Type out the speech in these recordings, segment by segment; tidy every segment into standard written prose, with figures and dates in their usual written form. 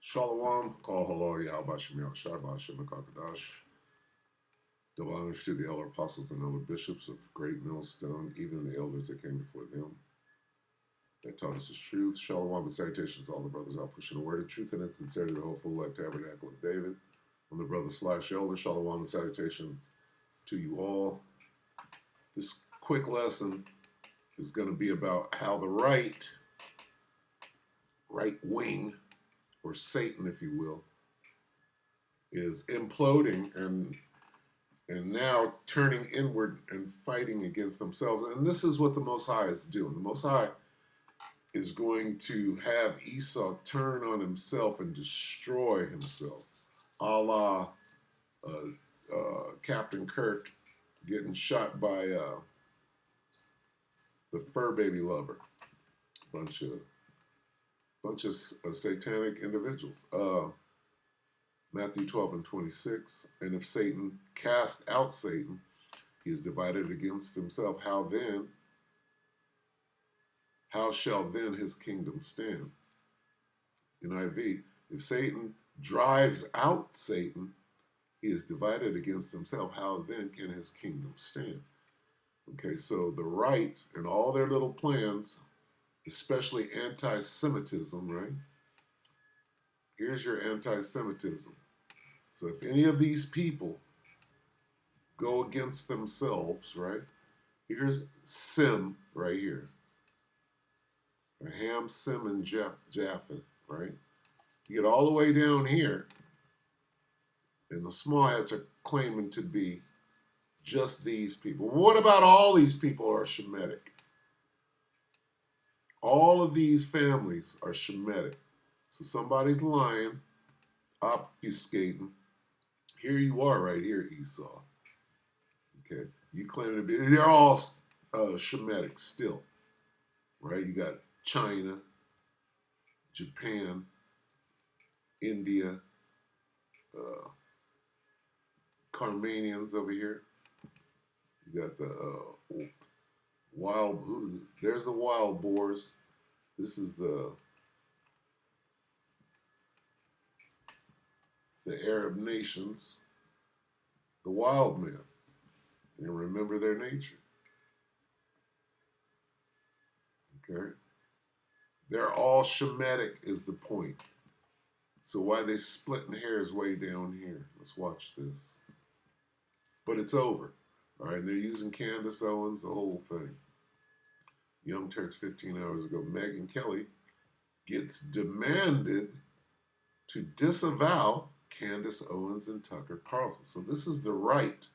Shalom, call hello, Yahweh Shem Yahushua, Ba'ashem HaKadosh. Double honors to the elder apostles and elder bishops of Great Millstone, even the elders that came before them. That taught us his truth. Shalom and salutations to all the brothers out pushing the word of truth and its sincerity, the whole full like tabernacle of David. I'm the brother / elder. Shalom and salutations to you all. This quick lesson is going to be about how the Write-Weeng, or Satan, if you will, is imploding and now turning inward and fighting against themselves. And this is what the Most High is doing. The Most High is going to have Esau turn on himself and destroy himself, a la Captain Kirk getting shot by the fur baby lover. Bunch of satanic individuals. Matthew 12:26. And if Satan cast out Satan, he is divided against himself. How shall then his kingdom stand? NIV. If Satan drives out Satan, he is divided against himself. How then can his kingdom stand? Okay, so the right and all their little plans, especially anti-Semitism, right? Here's your anti-Semitism. So if any of these people go against themselves, right? Here's Sem right here. Ham, Sem, and Japheth, right? You get all the way down here, and the small hats are claiming to be just these people. What about all these people are Shemitic? All of these families are Shemitic. So somebody's lying, obfuscating. Here you are right here, Esau. Okay, you claim to be, they're all Shemitic still, right? You got China, Japan, India, Carmanians over here. You got the there's the wild boars. This is the Arab nations, the wild men. And remember their nature. Okay? They're all Shemitic is the point. So why they splitting hairs way down here? Let's watch this. But it's over. All right, they're using Candace Owens, the whole thing. Young Turks 15 hours ago, Megyn Kelly gets demanded to disavow Candace Owens and Tucker Carlson. So this is the right.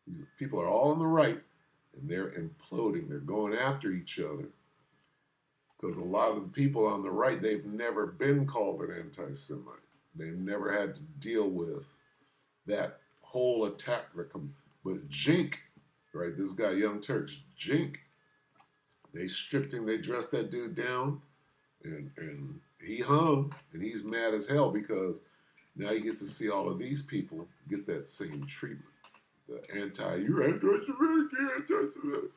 These people are all on the right, and they're imploding. They're going after each other. Because a lot of the people on the right, they've never been called an anti-Semite. They've never had to deal with that whole attack. But Jink, right, this guy, Young Turks, Jink, they stripped him, they dressed that dude down, and he hung, and he's mad as hell because now he gets to see all of these people get that same treatment. The you're anti-Semitic, you're anti-Semitic.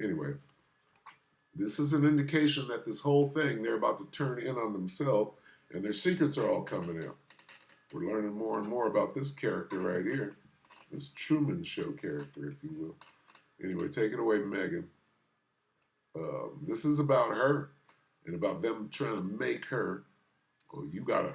Anyway, this is an indication that this whole thing, they're about to turn in on themselves, and their secrets are all coming out. We're learning more and more about this character right here, this Truman Show character, if you will. Anyway, take it away, Megyn. This is about her and about them trying to make her, oh, you got to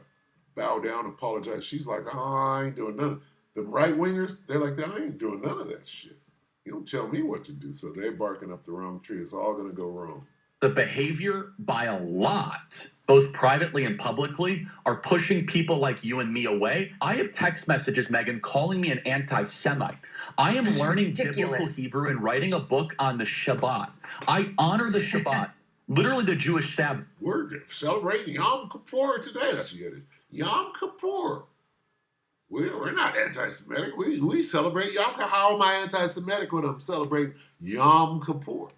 bow down, apologize. She's like, oh, I ain't doing none of them right-wingers. They're like, I ain't doing none of that shit. You don't tell me what to do. So they're barking up the wrong tree. It's all going to go wrong. The behavior by a lot, both privately and publicly, are pushing people like you and me away. I have text messages, Megyn, calling me an anti-Semite. I am learning biblical Hebrew and writing a book on the Shabbat. I honor the Shabbat, literally the Jewish Sabbath. We're celebrating Yom Kippur today. That's what it is. Yom Kippur. We're not anti-Semitic. We celebrate Yom Kippur. How am I anti-Semitic when I'm celebrating Yom Kippur?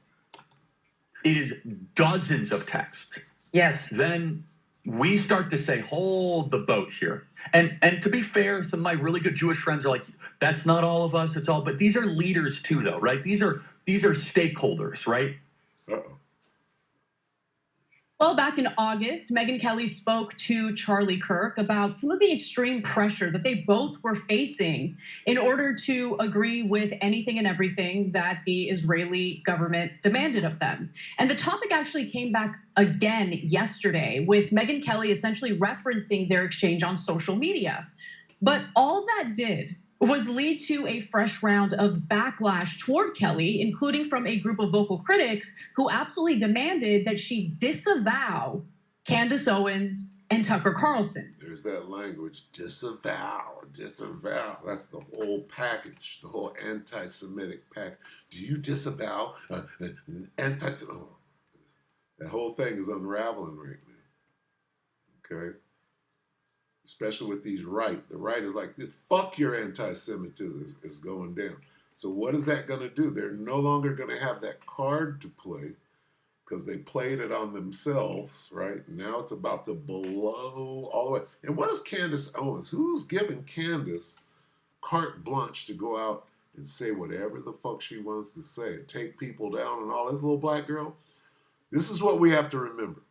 It is dozens of texts. Yes. Then we start to say, hold the boat here. And to be fair, some of my really good Jewish friends are like, that's not all of us, it's all, but these are leaders too, though, right? These are stakeholders, right? Uh-oh. Well, back in August, Megyn Kelly spoke to Charlie Kirk about some of the extreme pressure that they both were facing in order to agree with anything and everything that the Israeli government demanded of them. And the topic actually came back again yesterday, with Megyn Kelly essentially referencing their exchange on social media. But all that did was lead to a fresh round of backlash toward Kelly, including from a group of vocal critics who absolutely demanded that she disavow Candace Owens and Tucker Carlson. There's that language, disavow, disavow. That's the whole package, the whole anti-Semitic package. Do you disavow anti-Semitic? Oh, that whole thing is unraveling right now, okay? Especially with these right. The right is like, fuck your anti-Semitism is going down. So what is that going to do? They're no longer going to have that card to play because they played it on themselves, right? Now it's about to blow all the way. And what is Candace Owens? Who's giving Candace carte blanche to go out and say whatever the fuck she wants to say and take people down and all this little black girl? This is what we have to remember.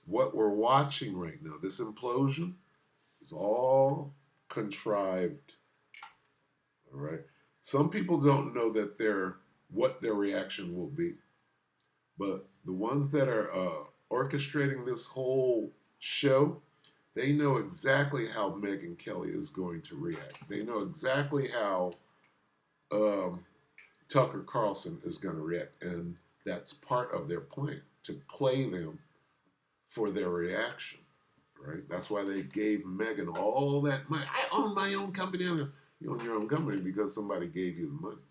What we're watching right now, this implosion, is all contrived. All right. Some people don't know that what their reaction will be, but the ones that are orchestrating this whole show, they know exactly how Megyn Kelly is going to react. They know exactly how Tucker Carlson is going to react, and that's part of their plan, to play them for their reaction. Right? That's why they gave Megyn all that money. I own my own company. You own your own company because somebody gave you the money.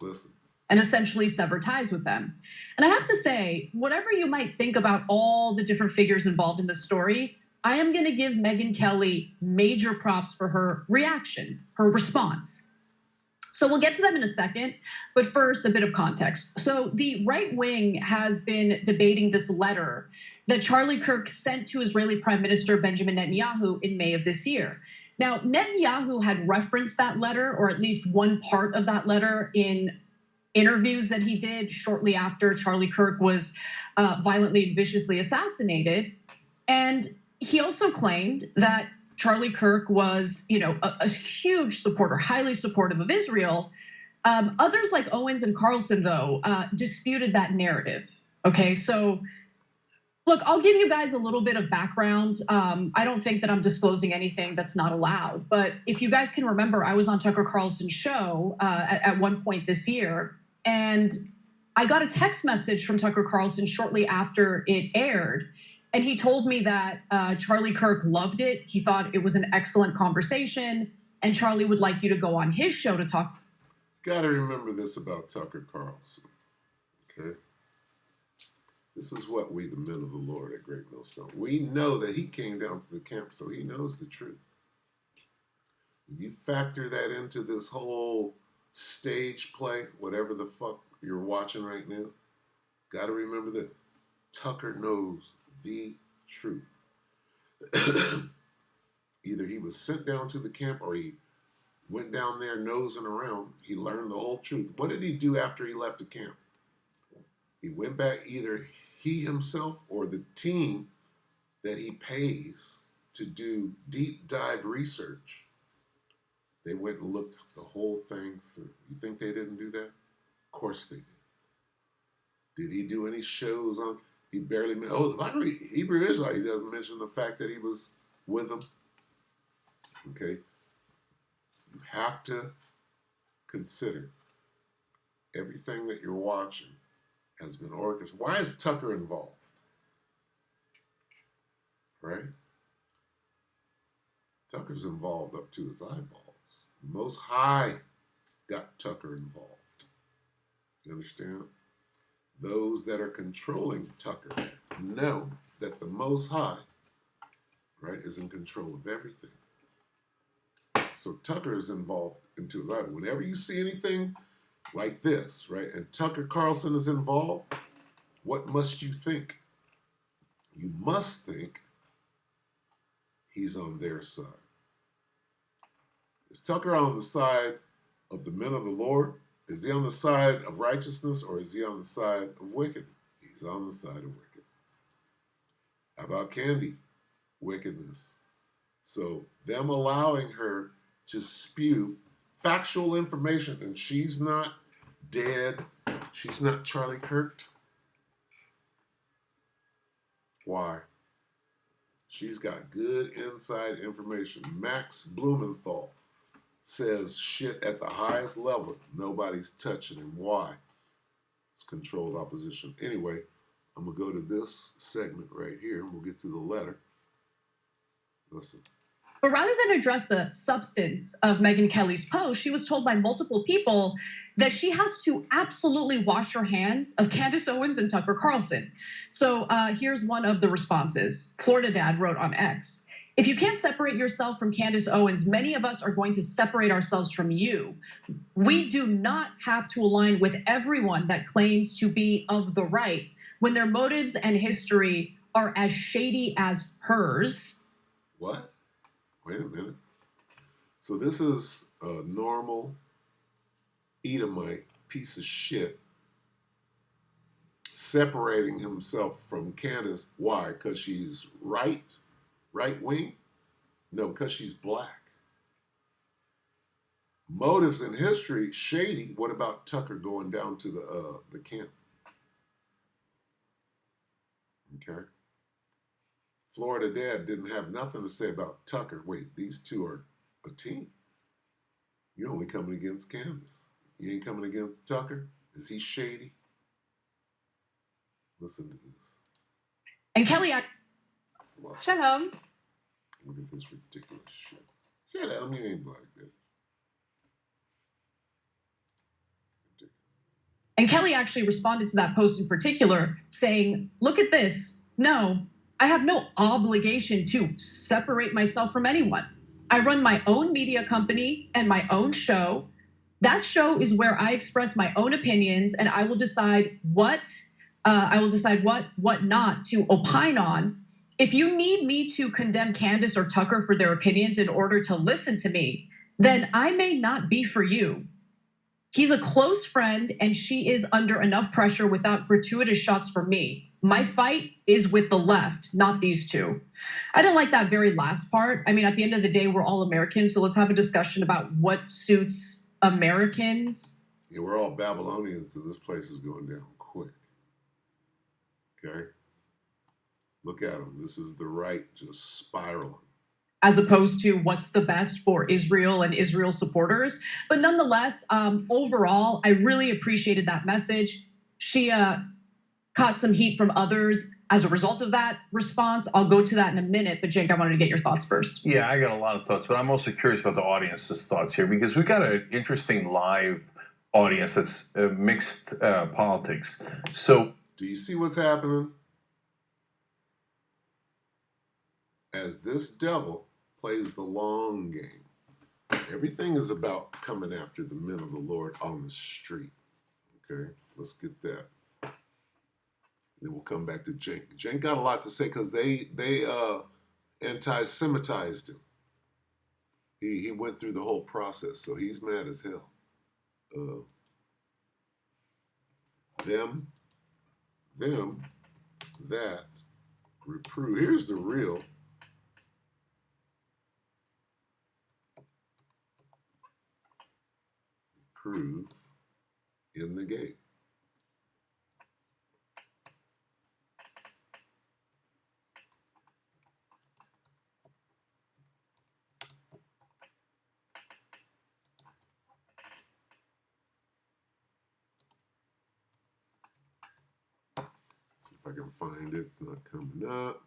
Listen. And essentially sever ties with them. And I have to say, whatever you might think about all the different figures involved in the story, I am going to give Megyn Kelly major props for her reaction, her response. So we'll get to them in a second, but first, a bit of context. So the Right-Weeng has been debating this letter that Charlie Kirk sent to Israeli Prime Minister Benjamin Netanyahu in May of this year. Now, Netanyahu had referenced that letter, or at least one part of that letter, in interviews that he did shortly after Charlie Kirk was violently and viciously assassinated. And he also claimed that Charlie Kirk was, a huge supporter, highly supportive of Israel. Others like Owens and Carlson, though, disputed that narrative. Okay, so look, I'll give you guys a little bit of background. I don't think that I'm disclosing anything that's not allowed, but if you guys can remember, I was on Tucker Carlson's show at one point this year, and I got a text message from Tucker Carlson shortly after it aired. And he told me that Charlie Kirk loved it. He thought it was an excellent conversation, and Charlie would like you to go on his show to talk. Got to remember this about Tucker Carlson, okay? This is what we, the men of the Lord at Great Millstone, we know that he came down to the camp, so he knows the truth. You factor that into this whole stage play, whatever the fuck you're watching right now, got to remember this. Tucker knows the truth. Either he was sent down to the camp or he went down there nosing around. He learned the whole truth. What did he do after he left the camp? He went back, either he himself or the team that he pays to do deep dive research. They went and looked the whole thing through. You think they didn't do that? Of course they did. Did he do any shows on? He barely, Hebrew Israelite, he doesn't mention the fact that he was with them. Okay? You have to consider everything that you're watching has been orchestrated. Why is Tucker involved? Right? Tucker's involved up to his eyeballs. The Most High got Tucker involved. You understand? Those that are controlling Tucker know that the Most High, right, is in control of everything. So Tucker is involved into his eye. Whenever you see anything like this, right, and Tucker Carlson is involved, what must you think? You must think he's on their side. Is Tucker on the side of the men of the Lord? Is he on the side of righteousness, or is he on the side of wickedness? He's on the side of wickedness. How about Candy? Wickedness. So them allowing her to spew factual information, and she's not dead. She's not Charlie Kirk. Why? She's got good inside information. Max Blumenthal says shit at the highest level. Nobody's touching him. Why? It's controlled opposition. Anyway, I'm going to go to this segment right here, and we'll get to the letter. Listen. But rather than address the substance of Megyn Kelly's post, she was told by multiple people that she has to absolutely wash her hands of Candace Owens and Tucker Carlson. So here's one of the responses. Florida Dad wrote on X, "If you can't separate yourself from Candace Owens, many of us are going to separate ourselves from you. We do not have to align with everyone that claims to be of the right when their motives and history are as shady as hers." What? Wait a minute. So this is a normal Edomite piece of shit separating himself from Candace. Why? Because she's right-wing? No, because she's black. Motives in history, shady. What about Tucker going down to the camp? Okay. Florida Dad didn't have nothing to say about Tucker. Wait, these two are a team. You're only coming against Candace. You ain't coming against Tucker? Is he shady? Listen to this. And Kelly, Shalom. Look at this ridiculous shit. Say that, I mean, ain't black, bitch. And Kelly actually responded to that post in particular, saying, "Look at this. No, I have no obligation to separate myself from anyone. I run my own media company and my own show. That show is where I express my own opinions, and I will decide what not to opine on. If you need me to condemn Candace or Tucker for their opinions in order to listen to me, then I may not be for you. He's a close friend, and she is under enough pressure without gratuitous shots from me. My fight is with the left, not these two." I didn't like that very last part. I mean, at the end of the day, we're all Americans, so let's have a discussion about what suits Americans. Yeah, we're all Babylonians, and this place is going down quick. Okay? Look at them. This is the right just spiraling. As opposed to what's the best for Israel and Israel supporters. But nonetheless, overall, I really appreciated that message. She caught some heat from others as a result of that response. I'll go to that in a minute, but Jake, I wanted to get your thoughts first. Yeah, I got a lot of thoughts, but I'm also curious about the audience's thoughts here because we've got an interesting live audience that's mixed politics. So, do you see what's happening? As this devil plays the long game, everything is about coming after the men of the Lord on the street. Okay, let's get that. Then we'll come back to Cenk. Cenk got a lot to say because they anti-Semitized him. He went through the whole process, so he's mad as hell. Them, that, reprove. Here's the real. Reprove in the gate. See if I can find it. It's not coming up.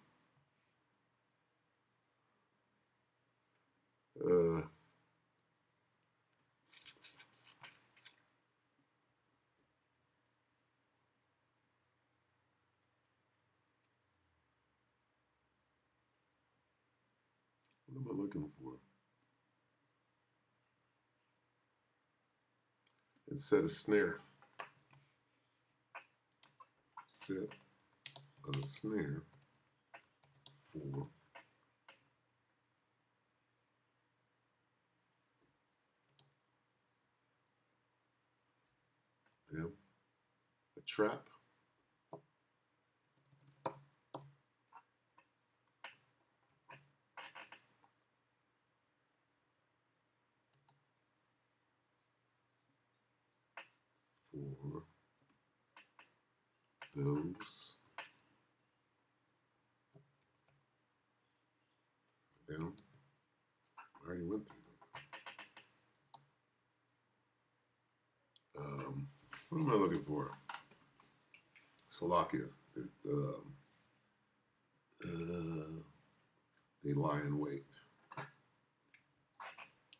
What am I looking for? And set a snare. Set a snare for them. A trap. or those down. I already went through them. What am I looking for? Slovakia. They lie in wait.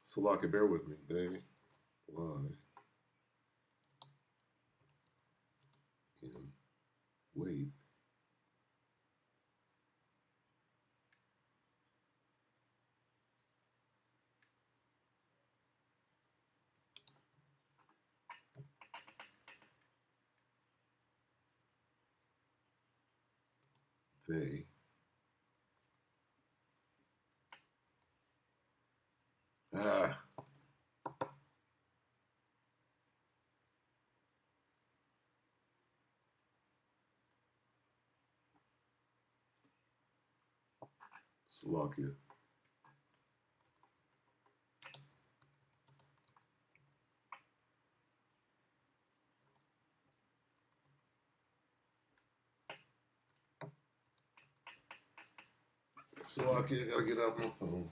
Slovakia, bear with me. They lie in wait. They Slovakia. Slovakia, I gotta get out my phone.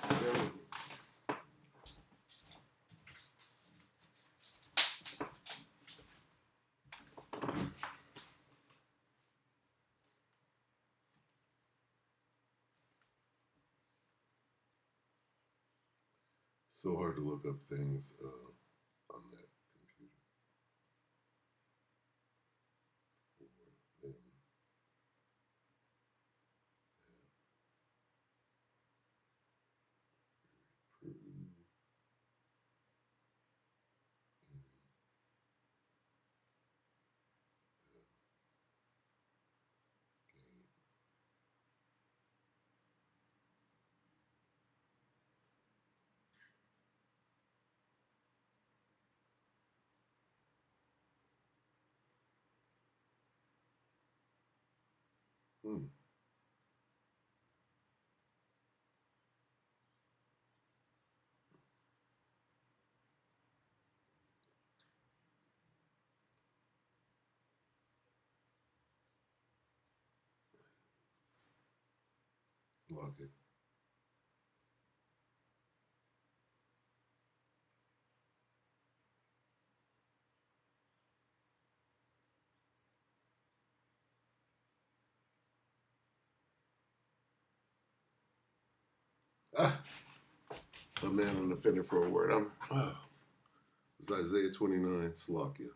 Bear with me. So hard to look up things on that computer. For them that approve in game. Slovakia. A man on the fender for a word. It's Isaiah 29, Slovakia.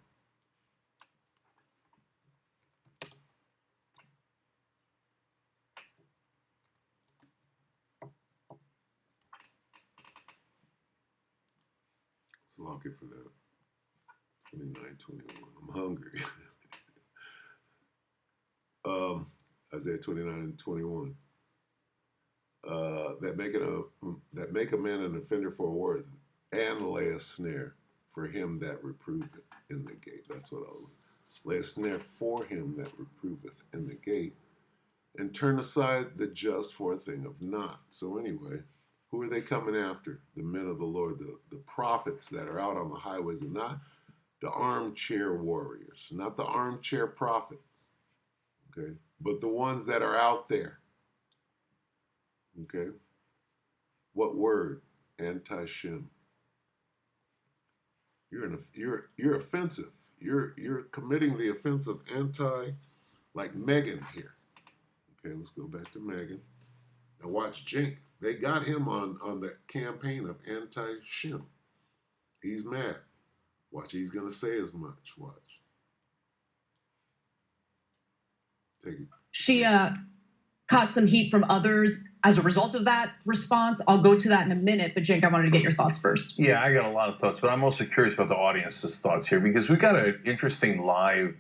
Slovakia for that. 29, 21. I'm hungry. Isaiah 29 and 21. That make a man an offender for a word, and lay a snare for him that reproveth in the gate. That's what I'll lay a snare for him that reproveth in the gate, and turn aside the just for a thing of naught. So anyway, who are they coming after? The men of the Lord, the prophets that are out on the highways, and not the armchair warriors, not the armchair prophets, okay, but the ones that are out there, okay. What word? Anti-Shem. You're offensive. You're committing the offensive anti, like Megan here. Okay, let's go back to Megan. Now watch Jink. They got him on the campaign of anti-Shem. He's mad. Watch, he's gonna say as much. Watch. Take it. She caught some heat from others as a result of that response. I'll go to that in a minute, but Jake, I wanted to get your thoughts first. Yeah, I got a lot of thoughts, but I'm also curious about the audience's thoughts here because we've got an interesting live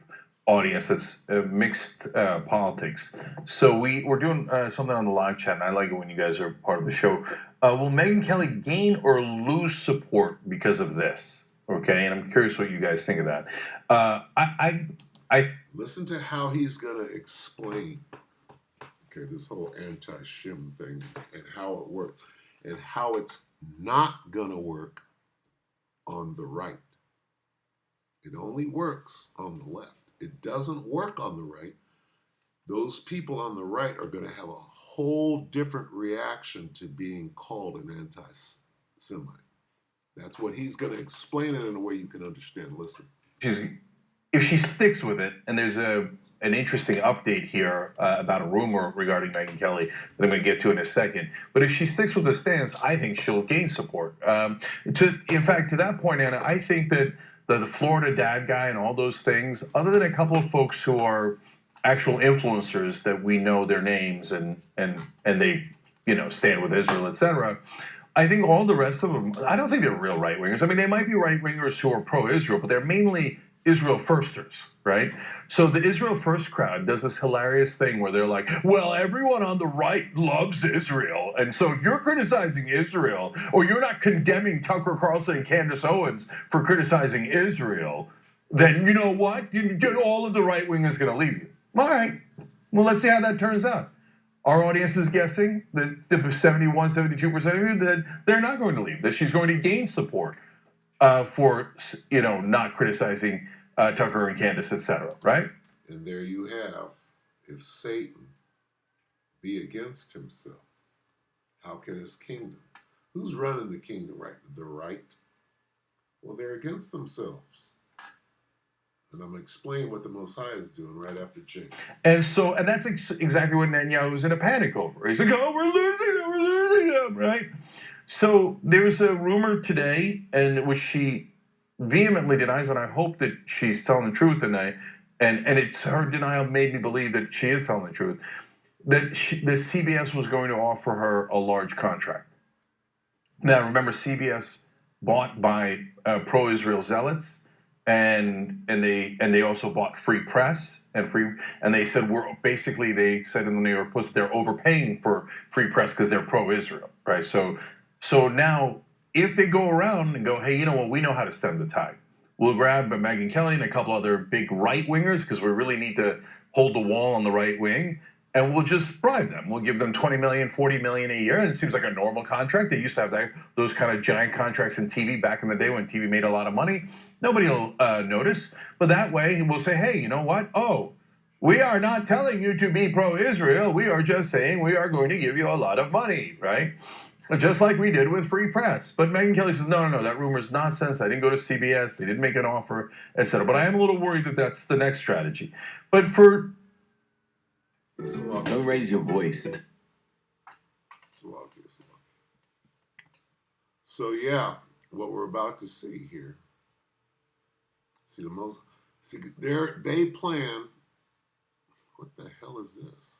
audience that's mixed politics. So we're doing something on the live chat, and I like it when you guys are part of the show. Will Megyn Kelly gain or lose support because of this? Okay, and I'm curious what you guys think of that. I Listen to how he's gonna explain, okay, this whole anti-Shem thing and how it works and how it's not gonna work on the right. It only works on the left. It doesn't work on the right. Those people on the right are going to have a whole different reaction to being called an anti-Semite. That's what he's going to explain it in a way you can understand. Listen. If she sticks with it, and there's an interesting update here about a rumor regarding Megyn Kelly that I'm going to get to in a second. But if she sticks with the stance, I think she'll gain support. In fact, to that point, Anna, I think that the Florida dad guy and all those things, other than a couple of folks who are actual influencers that we know their names and they stand with Israel, etc. I think all the rest of them, I don't think they're real right wingers. I mean, they might be right wingers who are pro-Israel, but they're mainly Israel firsters, right? So the Israel first crowd does this hilarious thing where they're like, well, everyone on the right loves Israel. And so if you're criticizing Israel, or you're not condemning Tucker Carlson and Candace Owens for criticizing Israel, then you know what? All of the right wing is going to leave you. All right, well, let's see how that turns out. Our audience is guessing that 71, 72% of you, that they're not going to leave, that she's going to gain support for not criticizing Tucker and Candace, etc. Right? And there you have, if Satan be against himself, how can his kingdom? Who's running the kingdom right? The right? Well, they're against themselves. And I'm going to explain what the Most High is doing right after change. And that's exactly what Netanyahu was in a panic over. He's like, oh, we're losing them, right? So there's a rumor today, and which she vehemently denies, and I hope that she's telling the truth, and it's her denial made me believe that she is telling the truth, that the CBS was going to offer her a large contract. Now, remember, CBS bought by pro-Israel zealots, and they also bought Free Press and they said they said in the New York Post they're overpaying for Free Press because they're pro-Israel, right? So now if they go around and go, hey, you know what, we know how to stem the tide. We'll grab Megyn Kelly and a couple other big right wingers because we really need to hold the wall on the right wing. And we'll just bribe them. We'll give them $20 million, $40 million a year, and it seems like a normal contract. They used to have those kind of giant contracts in TV back in the day when TV made a lot of money. Nobody will notice, but that way we'll say, hey, you know what? Oh, we are not telling you to be pro-Israel. We are just saying we are going to give you a lot of money, right? Just like we did with Free Press. But Megyn Kelly says, no, that rumor's nonsense. I didn't go to CBS. They didn't make an offer, etc. But I am a little worried that that's the next strategy. But don't raise your voice. So yeah, what we're about to see here. They plan. What the hell is this?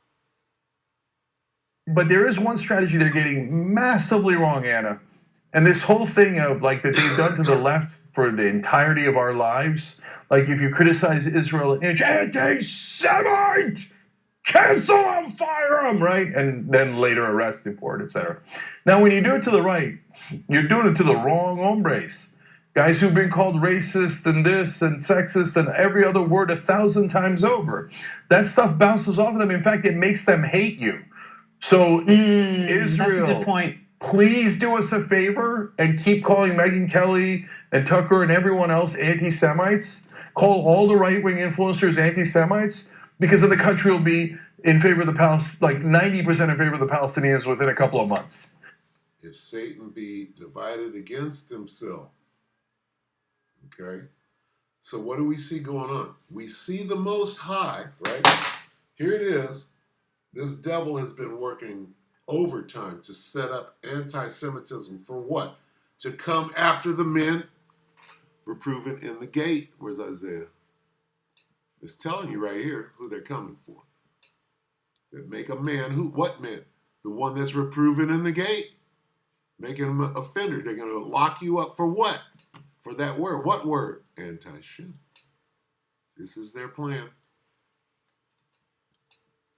But there is one strategy they're getting massively wrong, Anna. And this whole thing of that they've done to the left for the entirety of our lives, like if you criticize Israel, it's anti-Semite! Cancel them, fire them, right? And then later arrest, deport, etc. Now, when you do it to the right, you're doing it to the wrong hombres. Guys who've been called racist and this and sexist and every other word 1,000 times over. That stuff bounces off of them. In fact, it makes them hate you. So Israel, that's a good point. Please do us a favor and keep calling Megyn Kelly and Tucker and everyone else anti-Semites. Call all the right-wing influencers anti-Semites. Because then the country will be in favor of the 90% in favor of the Palestinians within a couple of months. If Satan be divided against himself, okay? So what do we see going on? We see the Most High, right? Here it is. This devil has been working overtime to set up anti-Semitism for what? To come after the men reproving in the gate. Where's Isaiah? It's telling you right here who they're coming for. They make a man what man? The one that's reproving in the gate. Making him an offender. They're going to lock you up for what? For that word. What word? Anti-Shem. This is their plan.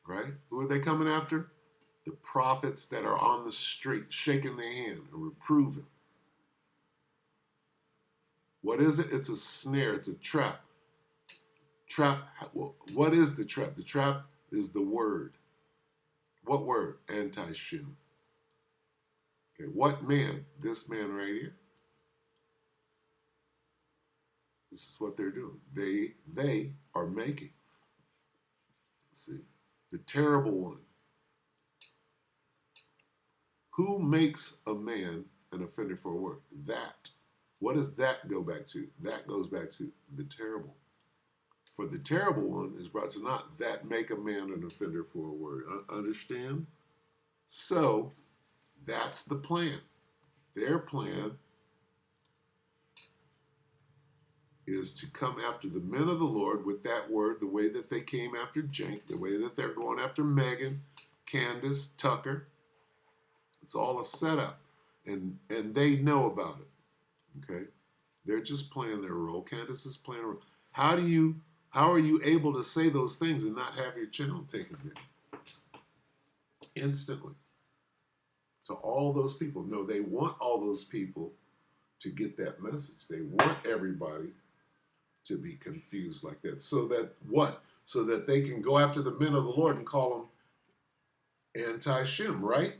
Right? Who are they coming after? The prophets that are on the street, shaking their hand and reproving. What is it? It's a snare. It's a trap. What is the trap? The trap is the word. What word? Anti-Shem. Okay, what man? This man right here. This is what they're doing. They are making. Let's see. The terrible one. Who makes a man an offender for a word? That. What does that go back to? That goes back to the terrible. For the terrible one is brought to naught, that make a man an offender for a word. Understand? So, that's the plan. Their plan is to come after the men of the Lord with that word, the way that they came after Cenk, the way that they're going after Megan, Candace, Tucker. It's all a setup, and they know about it. Okay, they're just playing their role. Candace is playing a role. How are you able to say those things and not have your channel taken down instantly? To all those people, no, they want all those people to get that message. They want everybody to be confused like that. So that what? So that they can go after the men of the Lord and call them anti-Shem, right?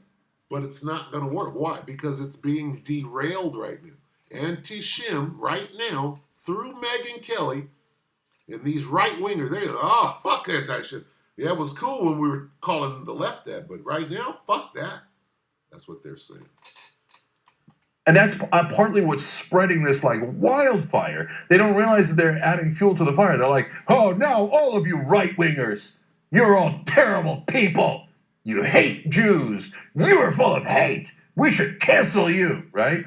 But it's not going to work. Why? Because it's being derailed right now. Anti-Shem right now through Megyn Kelly and these right-wingers. They fuck anti-Shem. Yeah, it was cool when we were calling the left that, but right now, fuck that. That's what they're saying. And that's partly what's spreading this like wildfire. They don't realize that they're adding fuel to the fire. They're like, oh, now all of you right-wingers, you're all terrible people. You hate Jews. You are full of hate. We should cancel you, right?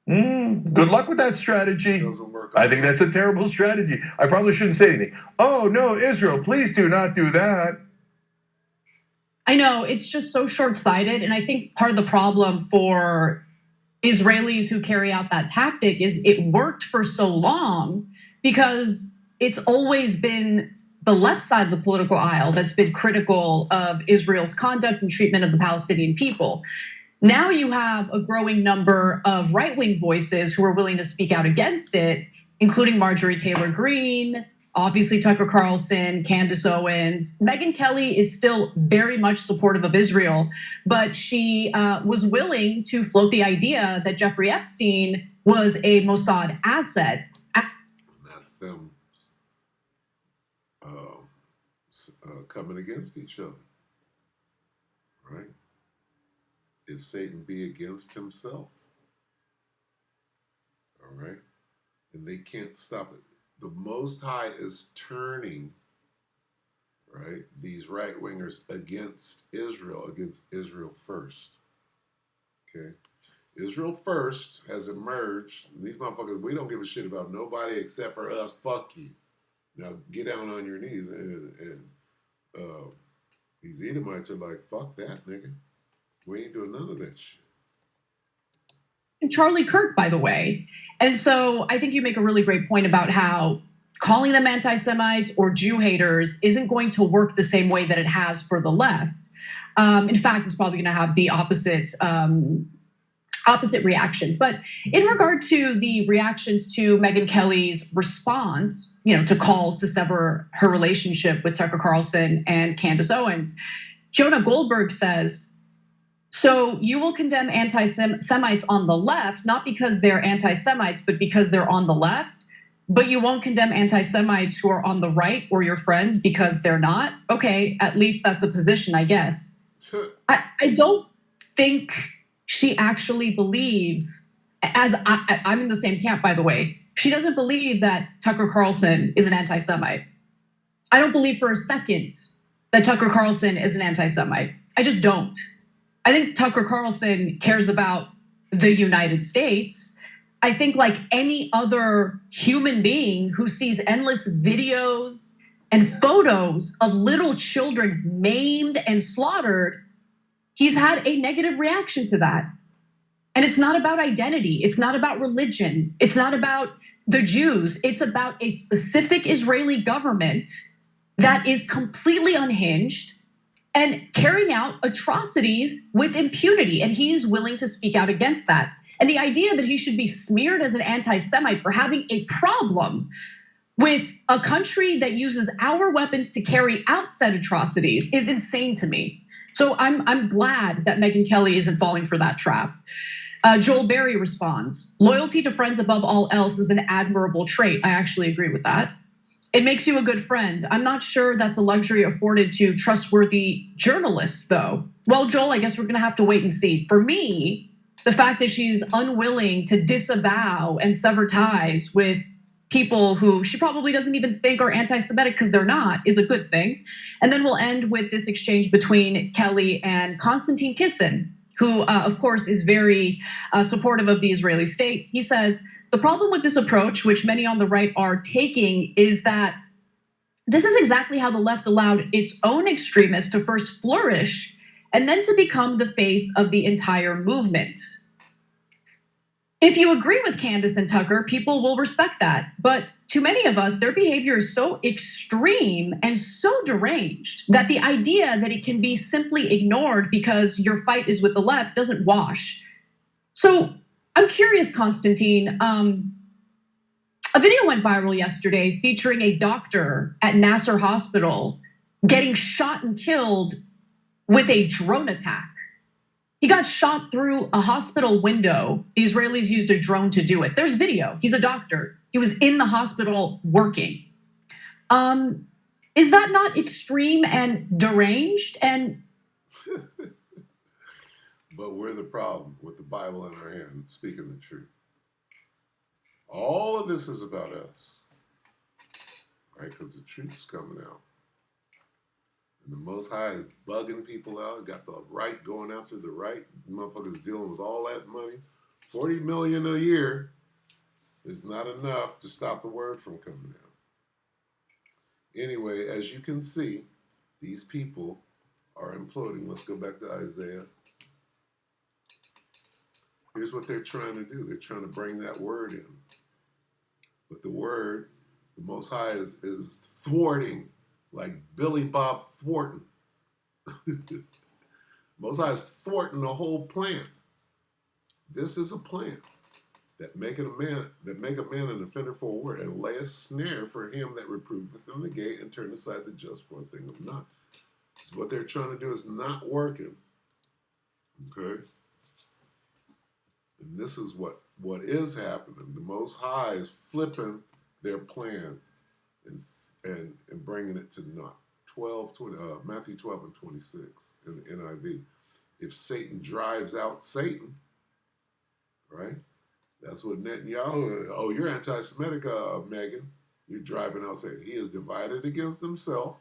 Good luck with that strategy. Doesn't work. I think that's a terrible strategy. I probably shouldn't say anything. Oh, no, Israel, please do not do that. I know, it's just so short-sighted. And I think part of the problem for Israelis who carry out that tactic is it worked for so long because it's always been the left side of the political aisle that's been critical of Israel's conduct and treatment of the Palestinian people. Now you have a growing number of right-wing voices who are willing to speak out against it, including Marjorie Taylor Greene, obviously Tucker Carlson, Candace Owens. Megyn Kelly is still very much supportive of Israel, but she was willing to float the idea that Jeffrey Epstein was a Mossad asset. That's them coming against each other, right? If Satan be against himself, all right? And they can't stop it. The Most High is turning, right, these right-wingers against Israel first, okay? Israel first has emerged. These motherfuckers, we don't give a shit about nobody except for us. Fuck you. Now get down on your knees. And these Edomites are like, fuck that, nigga. We ain't doing none of that shit. And Charlie Kirk, by the way. And so I think you make a really great point about how calling them anti-Semites or Jew haters isn't going to work the same way that it has for the left. In fact, it's probably going to have the opposite reaction. But in regard to the reactions to Megyn Kelly's response, to calls to sever her relationship with Tucker Carlson and Candace Owens, Jonah Goldberg says, so you will condemn anti-Semites on the left, not because they're anti-Semites, but because they're on the left, but you won't condemn anti-Semites who are on the right or your friends because they're not? Okay, at least that's a position, I guess. I don't think she actually believes, as I'm in the same camp, by the way, she doesn't believe that Tucker Carlson is an anti-Semite. I don't believe for a second that Tucker Carlson is an anti-Semite. I just don't. I think Tucker Carlson cares about the United States. I think like any other human being who sees endless videos and photos of little children maimed and slaughtered, he's had a negative reaction to that. And it's not about identity. It's not about religion. It's not about the Jews. It's about a specific Israeli government that is completely unhinged and carrying out atrocities with impunity. And he's willing to speak out against that. And the idea that he should be smeared as an anti-Semite for having a problem with a country that uses our weapons to carry out said atrocities is insane to me. So I'm glad that Megyn Kelly isn't falling for that trap. Joel Berry responds, loyalty to friends above all else is an admirable trait. I actually agree with that. It makes you a good friend. I'm not sure that's a luxury afforded to trustworthy journalists, though. Well, Joel, I guess we're gonna have to wait and see. For me, the fact that she's unwilling to disavow and sever ties with people who she probably doesn't even think are anti-Semitic because they're not is a good thing. And then we'll end with this exchange between Kelly and Konstantin Kisin, who of course is very supportive of the Israeli state. He says, the problem with this approach, which many on the right are taking, is that this is exactly how the left allowed its own extremists to first flourish and then to become the face of the entire movement. If you agree with Candace and Tucker, people will respect that. But to many of us, their behavior is so extreme and so deranged that the idea that it can be simply ignored because your fight is with the left doesn't wash. So I'm curious, Konstantin, a video went viral yesterday featuring a doctor at Nasser Hospital getting shot and killed with a drone attack. He got shot through a hospital window. The Israelis used a drone to do it. There's video. He's a doctor. He was in the hospital working. Is that not extreme and deranged? And but we're the problem with the Bible in our hand, speaking the truth. All of this is about us, right? Because the truth's coming out. And the Most High is bugging people out. Got the right going after the right. Motherfuckers dealing with all that money. 40 million a year is not enough to stop the word from coming out. Anyway, as you can see, these people are imploding. Let's go back to Isaiah. Here's what they're trying to do. They're trying to bring that word in. But the word, the Most High is thwarting, like Billy Bob Thornton. Most High is thwarting the whole plan. This is a plan that make a man an offender for a word, and lay a snare for him that reproveth in the gate, and turn aside the just for a thing of not. So what they're trying to do is not working. Okay? And this is what is happening. The Most High is flipping their plan and bringing it to naught. Matthew 12 and 26 in the NIV. If Satan drives out Satan, right? That's what Netanyahu, oh, you're anti-Semitic, Megan. You're driving out Satan. He is divided against himself.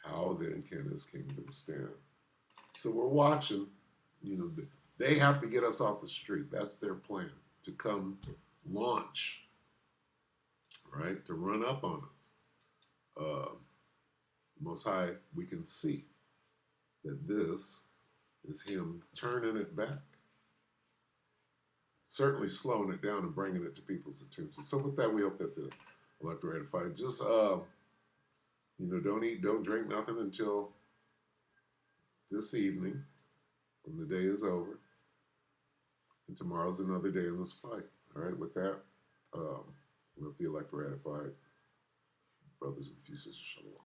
How then can his kingdom stand? So we're watching, they have to get us off the street. That's their plan, to come launch, right? To run up on us. Most High, we can see that this is him turning it back. Certainly slowing it down and bringing it to people's attention. So with that, we hope that the elect are edified. Just, don't eat, don't drink nothing until this evening, when the day is over. And tomorrow's another day in this fight. All right, with that, we hope the elect are edified. Brothers and sisters, shalom.